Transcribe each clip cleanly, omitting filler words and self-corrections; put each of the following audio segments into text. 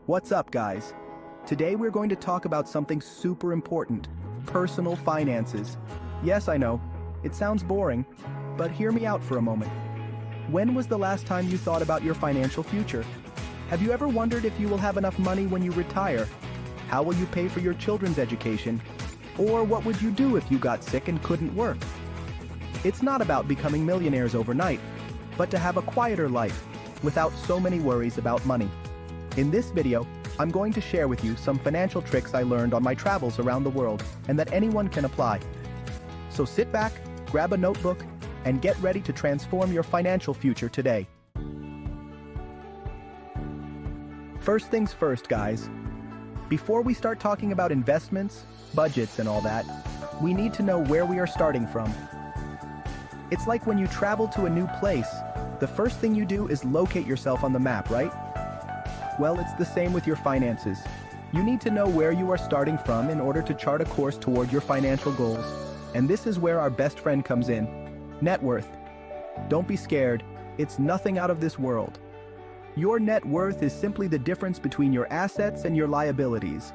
What's up, guys? Today we're going to talk about something super important, personal finances. Yes, I know, it sounds boring, but hear me out for a moment. When was the last time you thought about your financial future? Have you ever wondered if you will have enough money when you retire? How will you pay for your children's education? Or what would you do if you got sick and couldn't work? It's not about becoming millionaires overnight, but to have a quieter life without so many worries about money. In this video, I'm going to share with you some financial tricks I learned on my travels around the world and that anyone can apply. So sit back, grab a notebook, and get ready to transform your financial future today. First things first, guys. Before we start talking about investments, budgets, and all that, we need to know where we are starting from. It's like when you travel to a new place, the first thing you do is locate yourself on the map, right? Well, it's the same with your finances. You need to know where you are starting from in order to chart a course toward your financial goals. And this is where our best friend comes in: net worth. Don't be scared, it's nothing out of this world. Your net worth is simply the difference between your assets and your liabilities.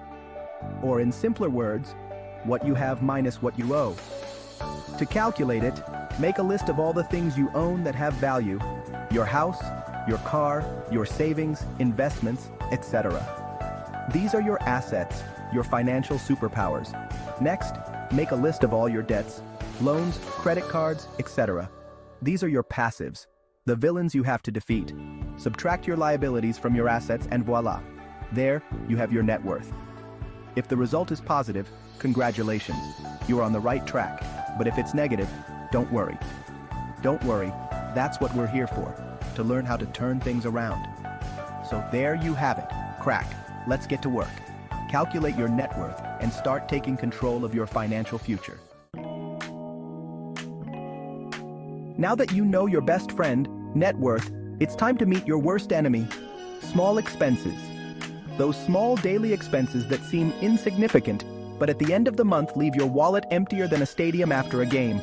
Or in simpler words, what you have minus what you owe. To calculate it, make a list of all the things you own that have value: your house, your car, your savings, investments, etc. These are your assets, your financial superpowers. Next, make a list of all your debts, loans, credit cards, etc. These are your passives, the villains you have to defeat. Subtract your liabilities from your assets and voila, there you have your net worth. If the result is positive, congratulations, you are on the right track. But if it's negative, don't worry. Don't worry, that's what we're here for, to learn how to turn things around. So there you have it, crack. Let's get to work. Calculate your net worth and start taking control of your financial future. Now that you know your best friend, net worth, it's time to meet your worst enemy: small expenses. Those small daily expenses that seem insignificant, but at the end of the month leave your wallet emptier than a stadium after a game.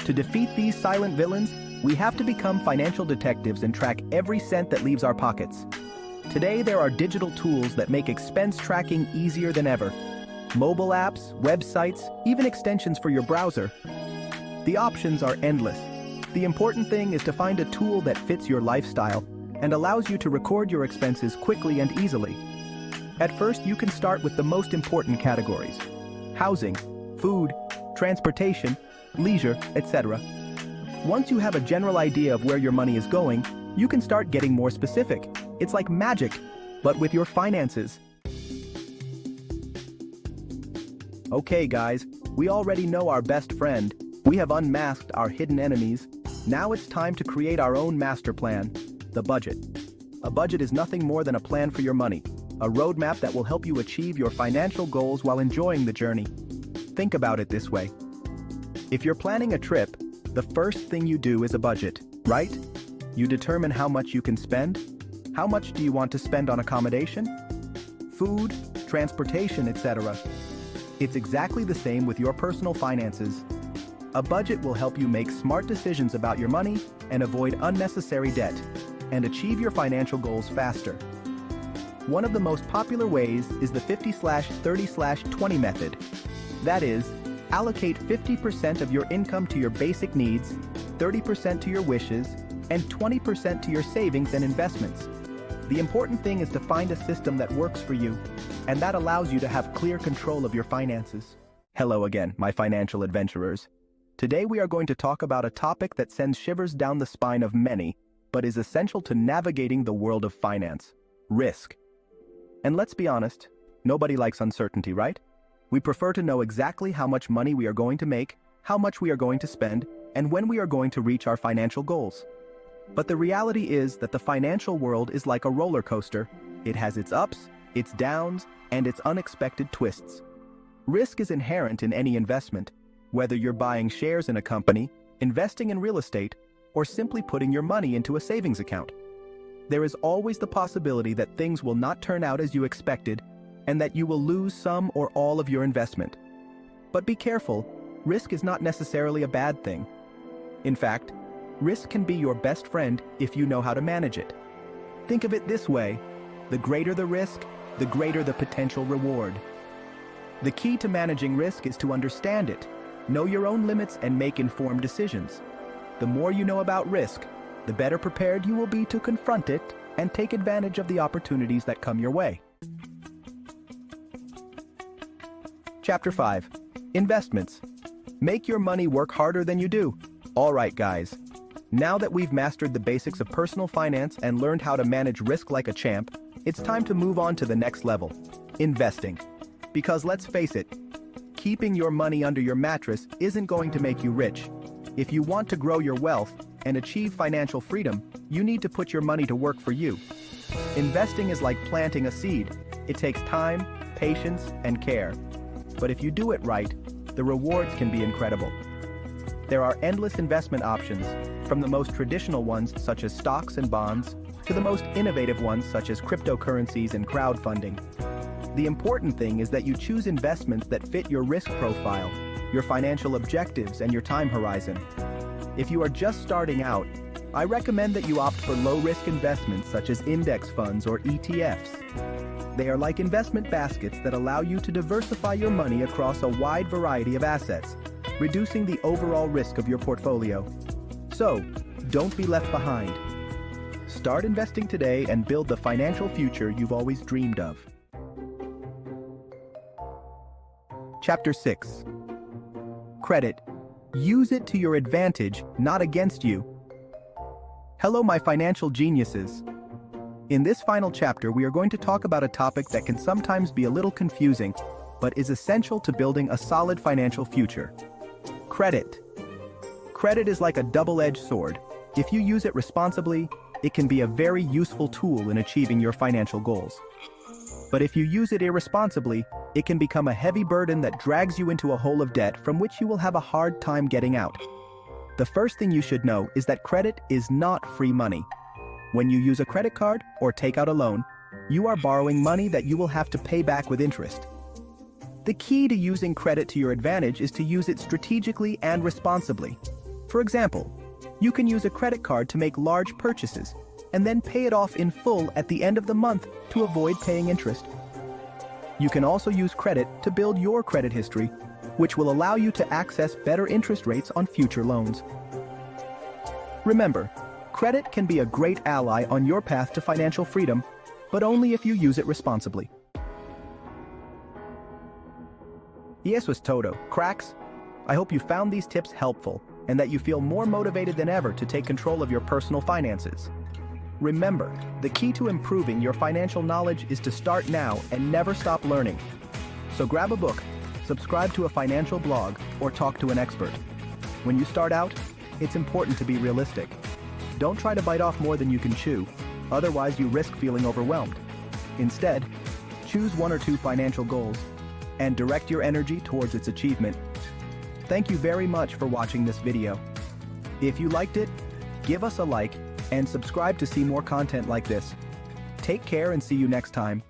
To defeat these silent villains, we have to become financial detectives and track every cent that leaves our pockets. Today, there are digital tools that make expense tracking easier than ever. Mobile apps, websites, even extensions for your browser. The options are endless. The important thing is to find a tool that fits your lifestyle and allows you to record your expenses quickly and easily. At first, you can start with the most important categories: housing, food, transportation, leisure, etc. Once you have a general idea of where your money is going, you can start getting more specific. It's like magic, but with your finances. Okay, guys, we already know our best friend. We have unmasked our hidden enemies. Now it's time to create our own master plan: the budget. A budget is nothing more than a plan for your money, a roadmap that will help you achieve your financial goals while enjoying the journey. Think about it this way. If you're planning a trip, the first thing you do is a budget, right? You determine how much you can spend. How much do you want to spend on accommodation, food, transportation, etc.? It's exactly the same with your personal finances. A budget will help you make smart decisions about your money and avoid unnecessary debt, and achieve your financial goals faster. One of the most popular ways is the 50/30/20 method. That is, allocate 50% of your income to your basic needs, 30% to your wishes, and 20% to your savings and investments. The important thing is to find a system that works for you, and that allows you to have clear control of your finances. Hello again, my financial adventurers. Today we are going to talk about a topic that sends shivers down the spine of many, but is essential to navigating the world of finance: risk. And let's be honest, nobody likes uncertainty, right? We prefer to know exactly how much money we are going to make, how much we are going to spend, and when we are going to reach our financial goals. But the reality is that the financial world is like a roller coaster. It has its ups, its downs, and its unexpected twists. Risk is inherent in any investment, whether you're buying shares in a company, investing in real estate, or simply putting your money into a savings account. There is always the possibility that things will not turn out as you expected, and that you will lose some or all of your investment. But be careful, risk is not necessarily a bad thing. In fact, risk can be your best friend if you know how to manage it. Think of it this way: The greater the risk, the greater the potential reward. The key to managing risk is to understand it, know your own limits, and make informed decisions. The more you know about risk, the better prepared you will be to confront it and take advantage of the opportunities that come your way. Chapter 5. Investments. Make your money work harder than you do. All right, guys. Now that we've mastered the basics of personal finance and learned how to manage risk like a champ, it's time to move on to the next level, investing. Because let's face it, keeping your money under your mattress isn't going to make you rich. If you want to grow your wealth and achieve financial freedom, you need to put your money to work for you. Investing is like planting a seed. It takes time, patience, and care. But if you do it right, the rewards can be incredible. There are endless investment options, from the most traditional ones such as stocks and bonds, to the most innovative ones such as cryptocurrencies and crowdfunding. The important thing is that you choose investments that fit your risk profile, your financial objectives, and your time horizon. If you are just starting out, I recommend that you opt for low-risk investments such as index funds or ETFs. They are like investment baskets that allow you to diversify your money across a wide variety of assets, reducing the overall risk of your portfolio. So, don't be left behind. Start investing today and build the financial future you've always dreamed of. Chapter 6. Credit. Use it to your advantage, not against you. Hello, my financial geniuses. In this final chapter, we are going to talk about a topic that can sometimes be a little confusing, but is essential to building a solid financial future. Credit. Credit is like a double-edged sword. If you use it responsibly, it can be a very useful tool in achieving your financial goals. But if you use it irresponsibly, it can become a heavy burden that drags you into a hole of debt from which you will have a hard time getting out. The first thing you should know is that credit is not free money. When you use a credit card or take out a loan, you are borrowing money that you will have to pay back with interest. The key to using credit to your advantage is to use it strategically and responsibly. For example, you can use a credit card to make large purchases and then pay it off in full at the end of the month to avoid paying interest. You can also use credit to build your credit history, which will allow you to access better interest rates on future loans. Remember, credit can be a great ally on your path to financial freedom, but only if you use it responsibly. Y eso es todo, cracks. I hope you found these tips helpful and that you feel more motivated than ever to take control of your personal finances. Remember, the key to improving your financial knowledge is to start now and never stop learning. So grab a book, subscribe to a financial blog, or talk to an expert. When you start out, it's important to be realistic. Don't try to bite off more than you can chew, otherwise you risk feeling overwhelmed. Instead, choose one or two financial goals and direct your energy towards its achievement. Thank you very much for watching this video. If you liked it, give us a like and subscribe to see more content like this. Take care and see you next time.